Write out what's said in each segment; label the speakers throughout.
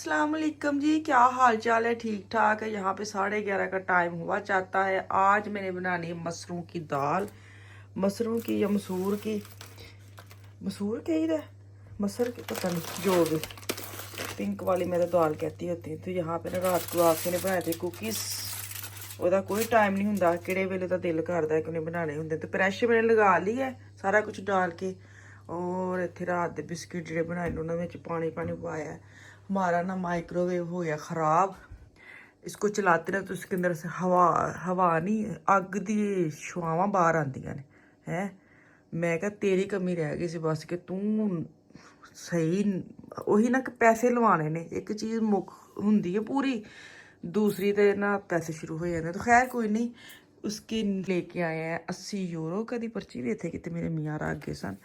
Speaker 1: अस्सलाम वालेकुम जी, क्या हाल चाल है? ठीक ठाक है। यहाँ पे 11:30 का टाइम हुआ चाहता है। आज मैंने बनानी है मसरूम की दाल, मसरूम की या मसूर की, मसूर के ही है, मसर की पता नहीं, जो भी पिंक वाली मैं तो दाल कहती होती है। तो यहाँ पे ना रात को आपके ने बनाए थे कुकीज़। ਉਹਦਾ ਕੋਈ ਟਾਈਮ ਨਹੀਂ ਹੁੰਦਾ ਕਿਹੜੇ ਵੇਲੇ ਦਾ ਦਿਲ ਕਰਦਾ ਕਿ ਉਹਨੇ ਬਣਾਣੇ ਹੁੰਦੇ ਤੇ ਪ੍ਰੈਸ਼ ਮੈंने ਲਗਾ ਲਈ ਹੈ ਸਾਰਾ ਕੁਝ डाल के। और इतने रात के बिस्किट जो बनाए उन्होंने पानी पाया। हमारा ना माइक्रोवेव हो गया ख़राब। इसको चलाते रहे तो इसके अंदर से हवा नहीं, अग दी छुआवां बाहर आंदियां ने हैं। मैं क्या तेरी कमी रह गई सी बस कि तू सही ਉਹੀ ना कि पैसे लवाने ने। एक चीज़ मुक हुंदी है पूरी, दूसरी तो ना पैसे शुरू हो जाते। तो खैर कोई नहीं, उसके लेके आए हैं 80 यूरो कभी पर्ची भी इतने कितने मेरे मियाँ रख गए सन।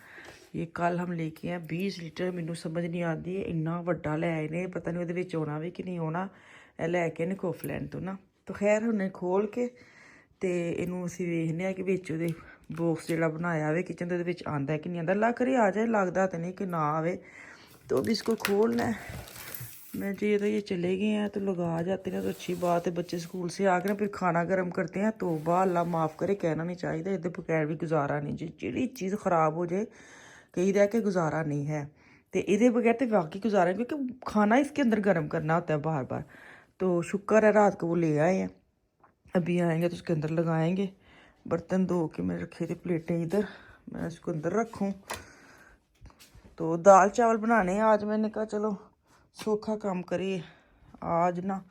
Speaker 1: ये कल हम लेके आए 20 लीटर। मैनू समझ नहीं आती इन्ना वड्डा लै आए ने, पता नहीं वो आना भी कि नहीं आना। लैके ने कोफलैंड तो ना। तो खैर हमने खोल के तो इनू असीं वेखने कि बिच उहदे बॉक्स जिहड़ा बनाया हुआ किचन दे विच आंदा है कि नहीं आंदा। लग रहा आ जाए, लगता तो नहीं कि ना आवे। तो अभी इसको खोलना है। मैं जी तो ये चले गए हैं तो लगा जाते हैं तो अच्छी बात है। बच्चे स्कूल से आकर ना फिर खाना गर्म करते हैं। तो अल्लाह माफ़ करे, कहना नहीं चाहिए। इधर बगैर भी गुजारा नहीं जी, जी चीज़ ख़राब हो जाए कही रह के गुजारा नहीं है। तो ये बगैर तो वाकई गुजारा है क्योंकि खाना इसके अंदर गर्म करना होता है बार बार। तो शुक्र है रात को वो ले आए हैं। अभी आएंगे तो उसके अंदर लगाएंगे। बर्तन धो के मैंने रखे थे प्लेटें इधर, मैं इसको अंदर रखूँ। तो दाल चावल बनाने हैं आज। मैंने कहा चलो सौखा काम करिए। आज ना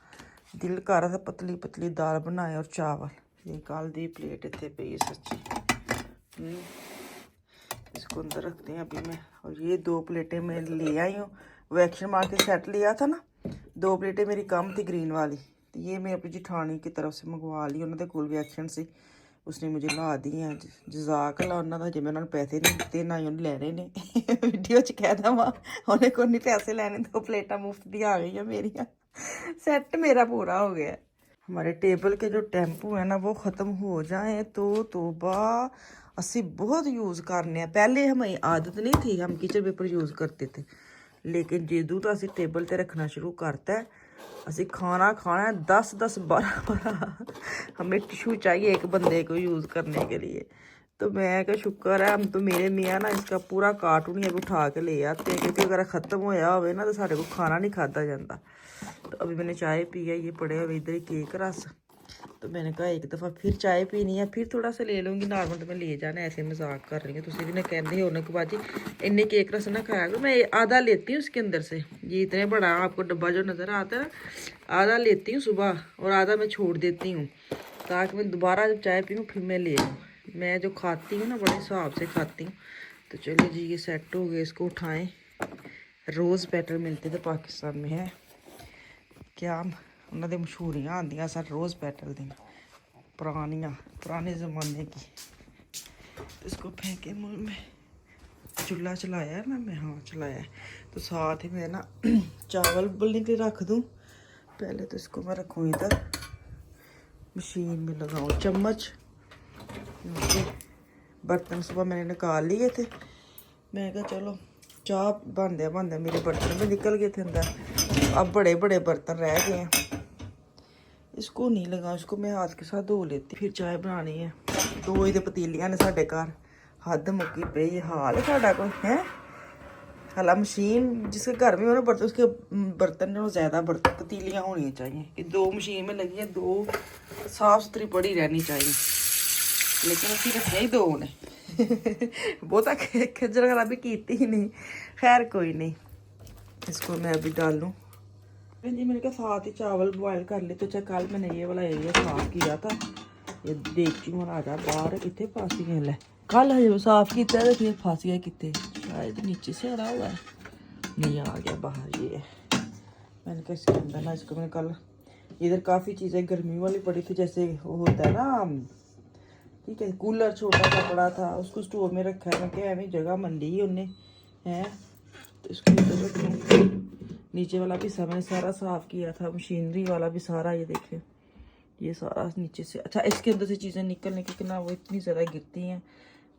Speaker 1: दिल कर रहा था पतली पतली दाल बनाए और चावल। ये कल दी प्लेट इतने पई सच्ची। इसको अंदर रखते हैं अभी मैं। और ये 2 प्लेटें मैं ले आई हूँ। वो एक्शन मार के सेट लिया था ना, 2 प्लेटें मेरी कम थी ग्रीन वाली। तो ये मैं अपनी जिठानी की तरफ से मंगवा ली। उन्होंने कोल भी एक्शन से उसने मुझे ला दी है। जजाक ला उन्होंने हजे मैं उन्होंने पैसे नहीं दिते ना ही उन्हें लैने ने। वीडियो च कह देवां उन्हें को नहीं पैसे लैने। 2 प्लेटा मुफ्त दी आ गई मेरिया। सेट मेरा पूरा हो गया। हमारे टेबल के जो टेम्पू है ना वो ख़त्म हो जाए तो तोबा। असी बहुत यूज़ करने हैं। पहले हमें आदत नहीं थी, हम किचन पेपर यूज़ करते थे। लेकिन जदों तो असी टेबल ते रखना शुरू करता है, असी खाना खाना है 10-10 12 हमें टिशू चाहिए एक बंदे को यूज़ करने के लिए। तो मैं क्या शुक्र है, हम तो मेरे मियाँ ना इसका पूरा कार्टून ही उठा के ले आते हैं क्योंकि अगर ख़त्म होया हो ना तो साढ़े को खाना नहीं खाता जाता। तो अभी मैंने चाय पी है, ये पड़े हुए इधर ही केक रस। तो मैंने कहा एक दफ़ा फिर चाय पीनी है, फिर थोड़ा सा ले लूँगी। नॉर्मल तो मैं ले जाना, ऐसे मजाक कर रही हूँ। तुम भी ना कहते हो ना कि बाजी इन्ने केक रस ना खाया करो। मैं आधा लेती हूँ उसके अंदर से, ये इतने बड़ा आपको डब्बा जो नज़र आता है ना, आधा लेती हूँ सुबह और आधा मैं छोड़ देती हूँ ताकि मैं दोबारा जब चाय पीऊँ फिर मैं ले लूँ। मैं जो खाती हूँ ना बड़े हिसाब से खाती हूँ। तो चलिए जी ये सेट हो गए, इसको उठाएँ। रोज़ पेटल मिलते थे पाकिस्तान में, है क्या उन्होंने मशहूरियाँ आंदियाँ सर रोज़ पेटल दी पुराने ज़माने की। इसको फेंके मुँह में। चूल्हा चलाया है ना मैं, हाँ चलाया है। तो साथ ही मैं ना चावल उबलने के लिए रख दूँ। पहले तो इसको मैं रखूँ इधर, मशीन में लगाऊँ चम्मच। बर्तन सुबह मैंने निकाल लिए थे। मैं कहा चलो चाह बनदे मेरे बर्तन भी निकल गए थे अंदर। अब बड़े बड़े बर्तन रह गए हैं। इसको नहीं लगा, इसको मैं हाथ के साथ धो लेती। फिर चाय बनानी है। 2 ही तो पतीलियाँ ने साढ़े घर, हद मुक्की पई। हाल है साढ़ा कोई है हालां मशीन जिसके घर में हो ना बर्तन, उसके बर्तन जो ज़्यादा बर्तन पतीलियाँ होनी चाहिए कि 2 मशीन में लगी हैं, 2 साफ़ सुथरी पड़ी रहनी चाहिए। लेकिन असी रखे ही 2 ने। बहुता खजर खराबी की ही नहीं। खैर कोई नहीं, इसको मैं अभी डालूँ जी। मैंने कहा साथ ही चावल बॉयल कर ले। तो चाहे कल मैंने ये वाला एरिया साफ़ किया था। ये देखती हूँ आ जा बाहर कितने फांसी गए ले। कल हजे साफ़ किया तो फिर फंस गया कितने, शायद नीचे से आ हुआ है, नहीं आ गया बाहर। ये मैंने कहा इसके अंदर ना, इसको मैंने कल इधर काफ़ी चीज़ें गर्मी वाली पड़ी थी। जैसे वो होता है ना, ठीक है, कूलर छोटा सा पड़ा था, उसको स्टोर में रखा है। मैं क्या एवं जगह मन ली उन्हें है। तो इसको इधर रखूँ। नीचे वाला भी मैंने सारा साफ़ किया था, मशीनरी वाला भी सारा। ये देखिए ये सारा नीचे से। अच्छा इसके अंदर से चीज़ें निकलने की ना वो इतनी ज़्यादा गिरती हैं।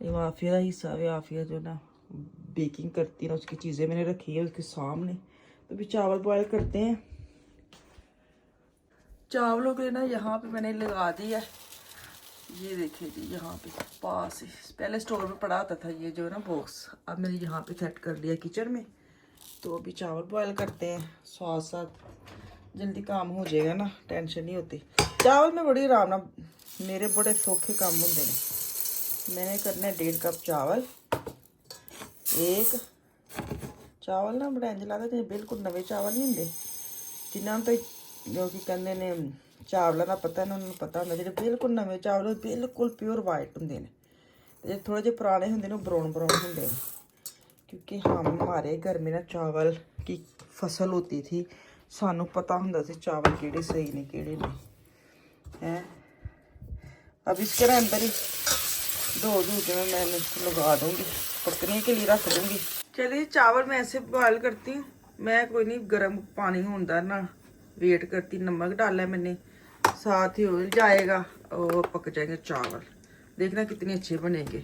Speaker 1: ये आफिया का हिस्सा है, आफिया जो ना बेकिंग करती है ना, उसकी चीज़ें मैंने रखी है उसके सामने। तो अभी चावल बॉयल करते हैं। चावलों के ना यहाँ पे मैंने लगा दिया है, ये देखिए जी यहाँ पे पास ही, पहले स्टोर में पड़ा आता था ये जो है ना बॉक्स, अब मैंने यहाँ पे सेट कर लिया किचन में। तो अभी चावल बॉयल करते हैं, साथ साथ जल्दी काम हो जाएगा ना, टेंशन नहीं होती। चावल में बड़ी आराम ना, मेरे बड़े सौखे काम होंगे ने। मैंने करना है 1.5 कप चावल। एक चावल ना बड़ा इंज लगता जिवें बिल्कुल नवे चावल नहीं होंगे, जिन्होंने तो जो कि कहते ने चावलों का पता ना, उन्होंने पता होंगे। जो बिल्कुल नवे चावल बिल्कुल प्योर वाइट होंगे ने, जो थोड़े जो पुराने होंगे ने ब्राउन ब्राउन होंगे। क्योंकि हमारे घर में ना चावल की फसल होती थी, सानू पता होंगे से चावल केड़े सही ने केड़े नहीं हैं। अब इसके ना अंदर ही धो के मैं इसको लगा दूंगी, पकने के लिए रख दूंगी। चलिए चावल मैं ऐसे बॉयल करती हूँ। मैं कोई नहीं गर्म पानी होता ना वेट करती, नमक डाला मैंने, साथ ही ऑयल जाएगा और पक जाएंगे चावल। देखना कितने अच्छे बनेंगे।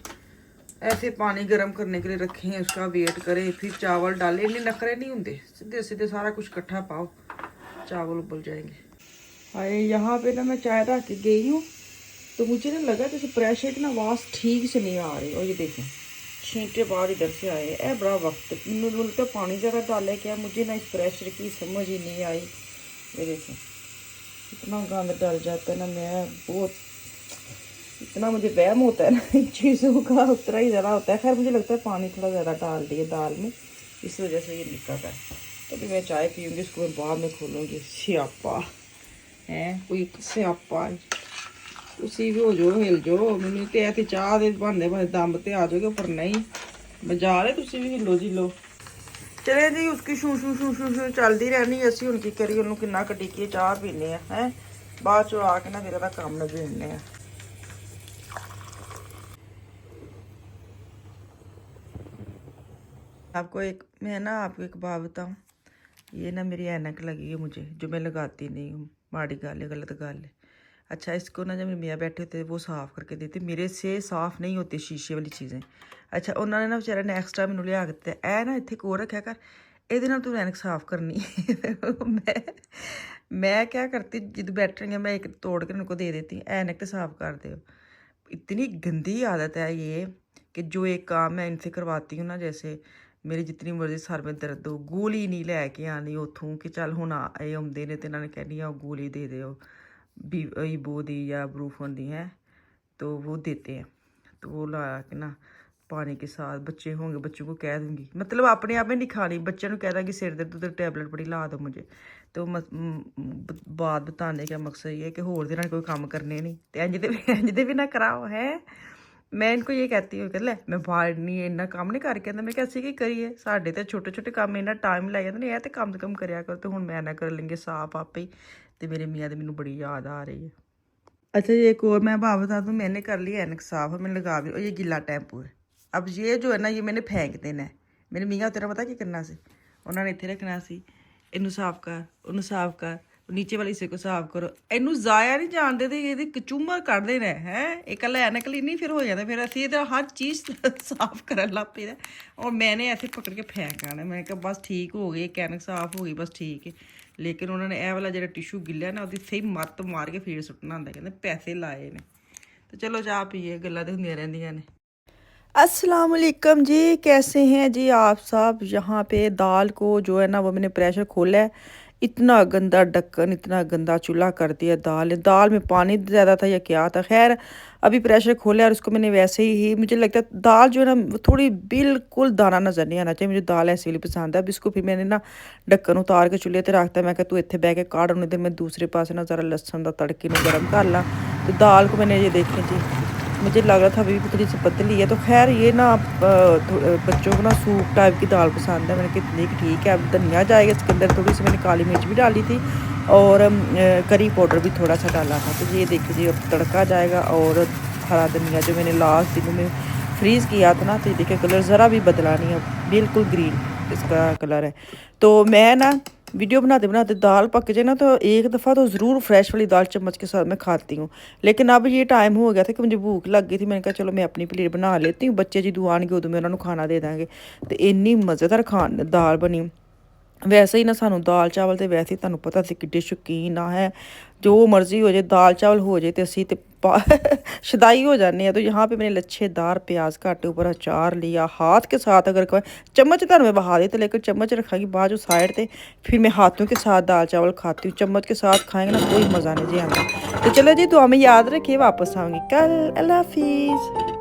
Speaker 1: ऐसे पानी गर्म करने के लिए रखें, उसका वेट करें, फिर चावल डालें। इतने नखरे नहीं होंगे, सीधे सीधे सारा कुछ इकट्ठा पाओ, चावल उबल जाएंगे। हाय यहाँ पे ना मैं चाय रख के गई हूँ, तो मुझे ना लगा जैसे प्रेशर की ना आवाज़ ठीक से नहीं आ रही। और ये देखें छींटे बाहर इधर से आए, है बड़ा वक्त। मुझे बोलते पानी ज़्यादा डाले क्या, मुझे ना इस प्रेशर की समझ ही नहीं आई। ये देखें इतना गंद डल जाता है ना, मैं बहुत इतना मुझे वहम होता है ना इन चीज़ों का, उतना ही ज़्यादा होता है। खैर मुझे लगता है पानी थोड़ा ज़्यादा डाल दिए दाल में, इस वजह से ये निकल है। तो अभी मैं चाय पीऊँगी, इसको मैं बाद में खोलूँगी। स्यापा है कोई, स्यापा तुसी भी हो जाओ, हिल जाओ। मैंने तो ऐसी चाह दे बनते बनते दम ते आ जाओगे, पर नहीं मजा रहे, तुसी भी हिलो जिलो। चले जी उसकी शू शू शू शू शू चलती रहनी। असी हुण की करिए, उन्होंने किन्ना कटिकिए चाह पीने हैं, बाद चो आके ना फिर ਇਹਦਾ काम नबेड़ने हैं। आपको एक बात बताऊँ, ये ना मेरी ऐनक लगी है मुझे, जो मैं लगाती नहीं हूँ। माड़ी गल है, गलत गल है। अच्छा इसको ना जब मेरे मियाँ बैठे होते वो साफ़ करके देते, मेरे से साफ़ नहीं होती शीशे वाली चीज़ें। अच्छा उन्होंने ना बेचारे ने एक्स्ट्रा मैनू लिया के दिता, ऐ ना इत्थे कोल रखा कर, ਇਹਦੇ ਨਾਲ तू ऐनक साफ़ करनी मैं क्या करती, जिद बैठ रही मैं एक तोड़ के उनको दे देती, ऐनक तो साफ़ कर दो। इतनी गंदी आदत है ये कि जो एक काम मैं इनसे करवाती हूँ ना, जैसे मेरी जितनी मर्जी सर में दर्द हो, गोली नहीं लैके आनी उतों कि चल हुण ये आउंदे ने ते इन्होंने कहनी है गोली दे दो ईबो दी या ब्रूफन दी है, तो वो देते हैं। तो वो ला के ना पानी के साथ, बच्चे होंगे बच्चों को कह दूंगी, मतलब अपने आप में नहीं खानी, बच्चों को कह दूँगी सिर दर्द तो टैबलेट बड़ी ला दो मुझे। तो बात बताने का मकसद ये है कि होर दिन कोई काम करने नहीं, तो इंज दे भी ना कराओ है। मैं इनको ये कहती हूँ कि लै मैं बाहर नहीं इन्ना काम नहीं करके आंदा, मैं कैसे की करिए, साढ़े तो छोटे छोटे काम इन्ना टाइम लै जाते नहीं, तो कम से कम कराया करो। तो हुण मैं ना कर लेंगे साफ आपे ही, तो मेरे मियाँ की मैनू बड़ी याद आ रही है। अच्छा ये एक और मैं बात बता दूँ, मैंने कर लिया ऐनक साफ, मैंने लगा दी। और ये गिला टैम्पू है, अब ये जो है ना ये मैंने फेंक देना है। मेरे मियाँ तेरा पता की करना सी, उन्होंने इत्थे रखना सी, इनू साफ कर, उन्हें साफ कर, नीचे वाले हिस्से को साफ करो, इनू जाया नहीं जान देते, ये कचूमर कर देना है। एक कल ऐनक ली नहीं फिर हो जाता, फिर असी हर चीज़ साफ कर लग पे। और मैंने ऐसे पकड़ के फेंक आना, मैं कहा बस ठीक हो गई, एक ऐनक साफ हो गई बस ठीक है। लेकिन उन्होंने यह वाला जो टिशू गिलिया ना, वो सही मत्त मार के फिर सुट्टना होंगे, कहते पैसे लाए ने। तो चलो चाह पीए, गल्लां तो होंदियां रहिंदियां ने। अस्सलाम वालेकुम जी, कैसे हैं जी आप सब। यहाँ पे दाल को जो है ना वो मैंने प्रेशर खोला है, इतना गंदा ढक्कन, इतना गंदा चूल्हा कर दिया। दाल में पानी ज़्यादा था या क्या था, खैर अभी प्रेशर खोला और उसको मैंने वैसे ही, मुझे लगता है दाल जो है ना थोड़ी बिल्कुल दाना नज़र नहीं आना चाहिए, मुझे दाल ऐसी वाली पसंद है। अब इसको फिर मैंने ना ढक्कन उतार के चूल्हे पर रखता, मैं तू इतने बह के काढ़, उन्हें देर मैं दूसरे पास ना ज़रा लसन का तड़के में गर्म कर ला। तो दाल को मैंने ये देखें जी, मुझे लग रहा था अभी भी थोड़ी सी पतली है, तो खैर ये ना बच्चों को ना सूप टाइप की दाल पसंद है। मैंने कितनी ठीक है, अब धनिया जाएगा इसके अंदर, थोड़ी सी मैंने काली मिर्च भी डाली थी और करी पाउडर भी थोड़ा सा डाला था। तो ये देखिए जी अब तड़का जाएगा, और हरा धनिया जो मैंने लास्ट दिन में फ्रीज़ किया था ना, तो ये देखिए कलर ज़रा भी बदला नहीं है, बिल्कुल ग्रीन इसका कलर है। तो मैं ना वीडियो बनाते बनाते दाल पक जाए ना, तो एक दफ़ा तो ज़रूर फ्रेश वाली दाल चम्मच के साथ मैं खाती हूँ। लेकिन अब ये टाइम हो गया था कि मुझे भूख लग गई थी, मैंने कहा चलो मैं अपनी प्लेट बना लेती हूँ, बच्चे जो आएंगे उदों मैं उन्होंने खाना दे देंगे। तो इन्नी मज़ेदार दाल बनी, ਵੈਸੇ ਹੀ ਨਾ ਸਾਨੂੰ ਦਾਲ ਚਾਵਲ ਤੇ ਵੈਸੇ ਹੀ ਤੁਹਾਨੂੰ ਪਤਾ ਸੀ ਕਿੱਡੇ ਸ਼ੌਕੀਨ ਆ ਹੈ ਜੋ ਮर्जी हो जाए दाल चावल हो जाए तो असी तो शदाई हो जाने हैं। तो यहाँ पे मैंने लच्छेदार प्याज काटे ऊपर अचार लिया हाथ के साथ अगर कोई चम्मच तो मैं बहा देती लेकिन चम्मच रखांगी बाद जो साइड पे फिर मैं हाथों के साथ दाल चावल खाती हूँ। चम्मच के साथ खाएंगे ना कोई मज़ा नहीं जी आता। तो चलो जी दुआ में याद रखिए वापस आऊँगी कल। अल्लाह हाफिज़।